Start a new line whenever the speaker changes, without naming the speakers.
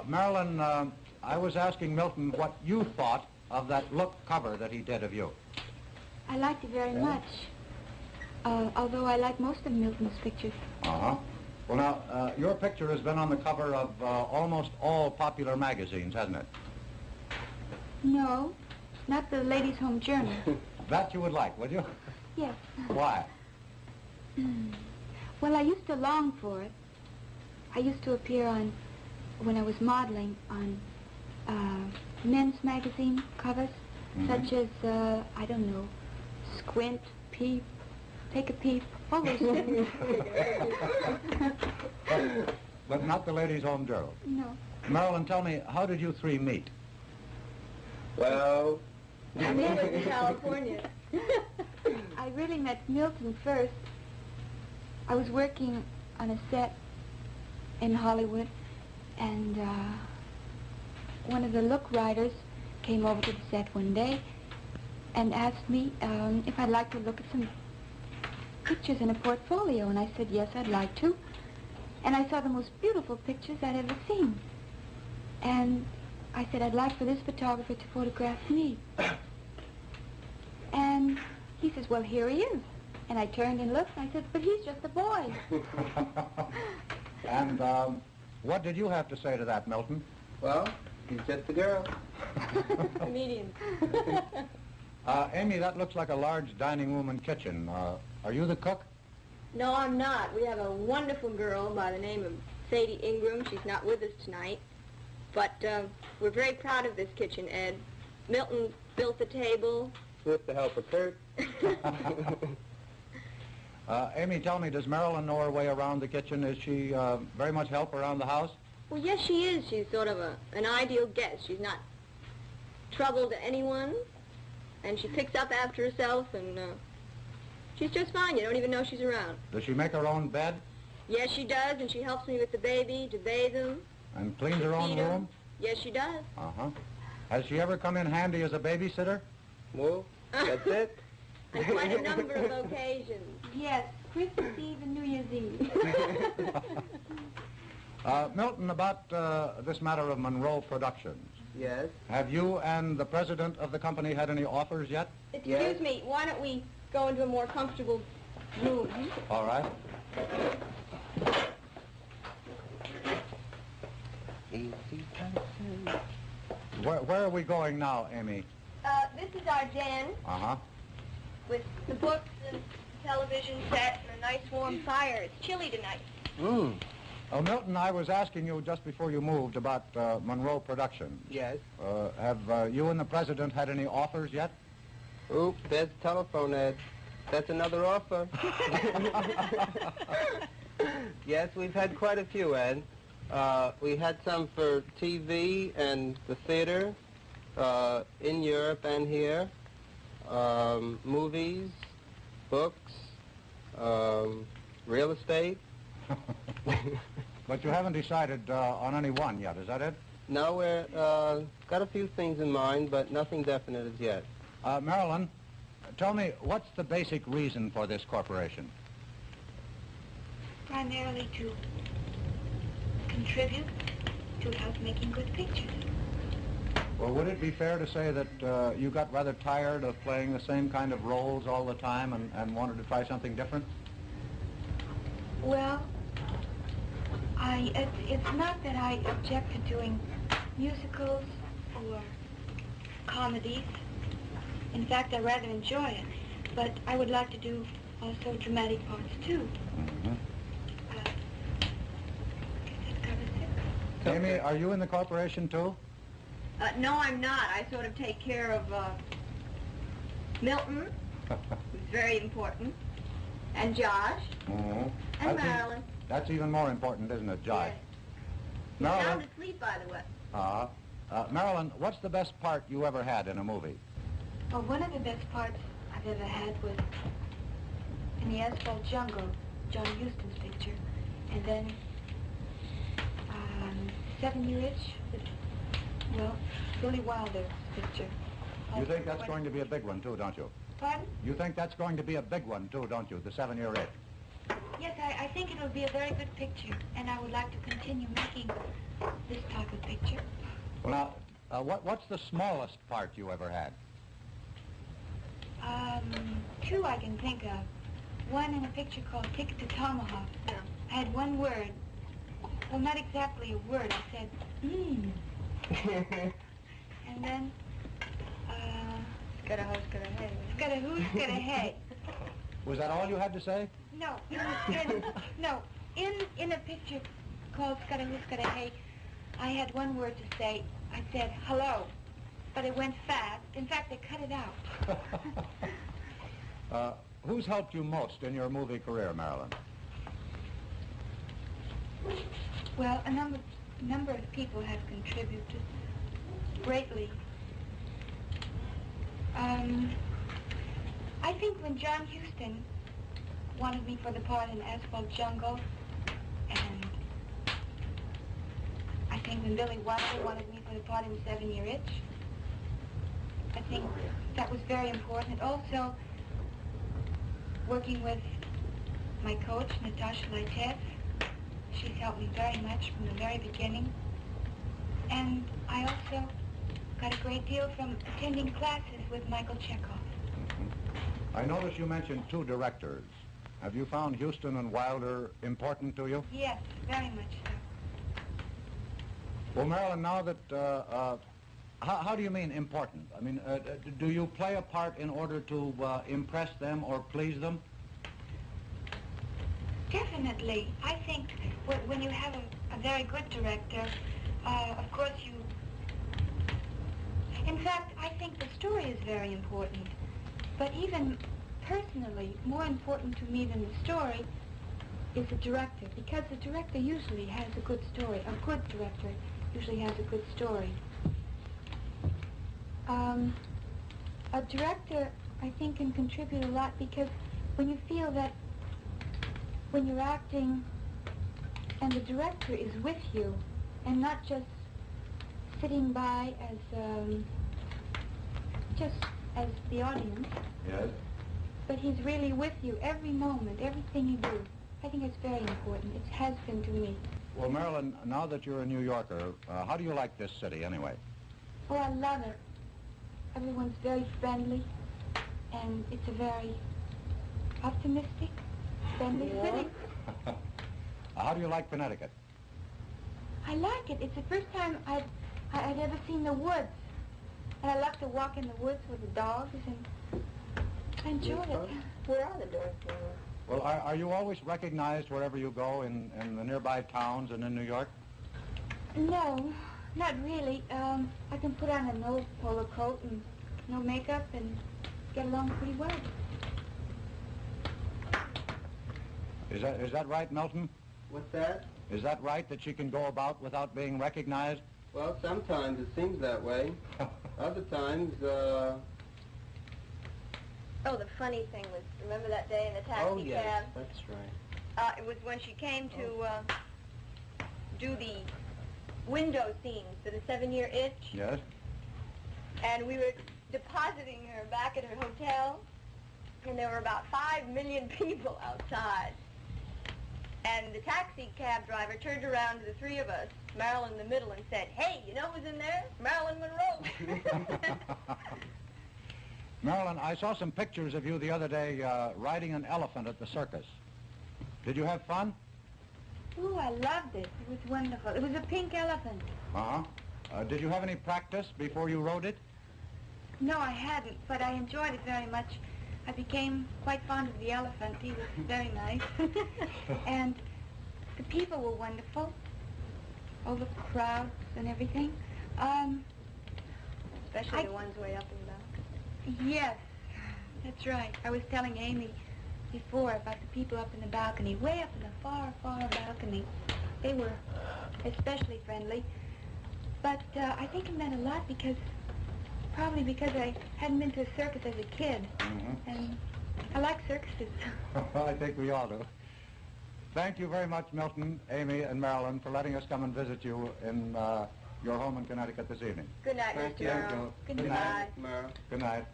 Marilyn, I was asking Milton what you thought of that look cover that he did of you.
I liked it very much, although I like most of Milton's pictures.
Uh-huh. Well, now, your picture has been on the cover of almost all popular magazines, hasn't it?
No, not the Ladies' Home Journal.
That you would like, would you?
Yes.
Why?
Well, I used to long for it. I used to appear on, when I was modeling, on men's magazine covers, such as, I don't know, Squint, Peep, Take a Peep, all those things.
But not the Ladies' Home Journal?
No.
Marilyn, tell me, how did you three meet?
Well,
I met in California.
I really met Milton first. I was working on a set in Hollywood, and one of the look writers came over to the set one day and asked me if I'd like to look at some pictures in a portfolio, and I said yes, I'd like to. And I saw the most beautiful pictures I'd ever seen. And I said I'd like for this photographer to photograph me. And he says, well, here he is. And I turned and looked, and I said, but he's just a boy.
And what did you have to say to that, Milton?
well, he's just a girl.
Comedian.
Amy, that looks like a large dining room and kitchen. Are you the cook?
No, I'm not. We have a wonderful girl by the name of Sadie Ingram. She's not with us tonight. But we're very proud of this kitchen, Ed. Milton built the table.
With the help of Kurt.
Amy, tell me, does Marilyn know her way around the kitchen? Is she very much help around the house?
Well, yes, she is. She's sort of an ideal guest. She's not trouble to anyone, and she picks up after herself, and she's just fine. You don't even know she's around.
Does she make her own bed?
Yes, she does, and she helps me with the baby to bathe him.
And cleans her own
feed him.
room?
Yes, she does.
Uh-huh. Has she ever come in handy as a babysitter?
Well, that's it.
On quite a number of occasions.
Yes, Christmas Eve and New Year's Eve.
Milton, about this matter of Monro Productions.
Yes.
Have you and the president of the company had any offers yet?
Excuse me, why don't we go into a more comfortable room?
All right. Where are we going now, Amy?
This is our den
Uh-huh.
with the books and television set and a nice warm fire. It's chilly tonight.
Oh, Milton, I was asking you just before you moved about Monro Productions.
Yes.
Have you and the president had any offers yet?
Oop, there's the telephone, Ed. That's another offer. Yes, we've had quite a few, Ed. We had some for TV and the theater, in Europe and here, movies, books, real estate.
But you haven't decided on any one yet, is that it?
No, we're got a few things in mind, but nothing definite as yet.
Marilyn, tell me, what's the basic reason for this corporation?
Primarily to contribute to help making good pictures.
Well, would it be fair to say that you got rather tired of playing the same kind of roles all the time and wanted to try something different?
Well, it's not that I object to doing musicals or comedies. In fact, I rather enjoy it. But I would like to do also dramatic parts, too.
Mm-hmm.
That covers it.
Amy, are you in the corporation, too?
No, I'm not. I sort of take care of Milton, who's very important, and Josh,
Mm-hmm.
and Marilyn.
That's even more important, isn't it, Josh?
Yes. He's sound asleep, by the way.
Marilyn, what's the best part you ever had in a movie?
Well, one of the best parts I've ever had was in the Asphalt Jungle, John Huston's picture, and then 7 Year Itch, well, Billy Wilder's picture.
You think that's going to be a big one, too, don't you?
Pardon?
You think that's going to be a big one, too, don't you, the 7-Year Itch?
Yes, I think it'll be a very good picture, and I would like to continue making this type of
Well, now, what's the smallest part you ever had?
Two I can think of. One in a picture called Ticket to Tomahawk.
Yeah.
I had one word. Well, not exactly a word. I said, And then,
Got a house, got a hay.
got a who's got a hay.
Was that all you had to say?
No, in a picture called Scudda-Who's Got a Hay, I had one word to say. I said, hello, but it went fast. In fact, they cut it out.
Who's helped you most in your movie career, Marilyn?
Well, a number of people have contributed greatly. I think when John Huston wanted me for the part in Asphalt Jungle, and I think when Billy Wilder wanted me for the part in 7 Year Itch, I think that was very important. Also, working with my coach, Natasha Leitez, she's helped me very much from the very beginning. And I also got a great deal from attending classes with Michael Chekhov.
I notice you mentioned two directors. Have you found Huston and Wilder important to you?
Yes, very much so.
Well, Marilyn, now that, how do you mean important? I mean, do you play a part in order to impress them or please them?
Definitely. I think when you have a very good director, of course you... In fact, I think the story is very important. But even personally, more important to me than the story is the director, because the director usually has a good story. A good director usually has a good story. A director, I think, can contribute a lot because when you feel that when you're acting and the director is with you and not just sitting by as just as the audience,
Yes.
but he's really with you every moment, everything you do. I think it's very important. It has been to me.
Well, Marilyn, now that you're a New Yorker, how do you like this city anyway?
Oh, I love it. Everyone's very friendly, and it's a very optimistic, friendly city.
How do you like Connecticut?
I like it. It's the first time I'd ever seen the woods. And I love to walk in the woods with the dogs, and I enjoy it.
Where are the dogs?
Well, are you always recognized wherever you go in the nearby towns and in New York?
No, not really. I can put on an old polo coat and no makeup and get along pretty well.
Is that right, Milton?
What's that?
Is that right that she can go about without being recognized?
Well, sometimes it seems that way. Other times,
Oh, the funny thing was, remember that day in the taxi
oh yes,
cab?
that's right.
It was when she came to do the window scenes for the 7 Year Itch.
Yes.
And we were depositing her back at her hotel, and there were about 5 million people outside. And the taxi cab driver turned around to the three of us, Marilyn in the middle, and said, "Hey, you know who's in there? Marilyn Monroe."
Marilyn, I saw some pictures of you the other day riding an elephant at the circus. Did you have fun?
Ooh, I loved it. It was wonderful. It was a pink elephant.
Uh-huh. Did you have any practice before you rode it?
No, I hadn't, but I enjoyed it very much. I became quite fond of the elephant. He was very nice. And the people were wonderful. All the crowds and everything.
Especially the ones way up in the back.
Yes, that's right. I was telling Amy before about the people up in the balcony, way up in the far, far balcony. They were especially friendly. But I think it meant a lot because, probably because I hadn't been to a circus as a kid.
Mm-hmm.
And I like circuses.
I think we all do. Thank you very much, Milton, Amy, and Marilyn, for letting us come and visit you in your home in Connecticut this evening.
Good night,
Thank
Mr.
you.
Monroe.
Good
Good
night.
night.
Merle.
Good night.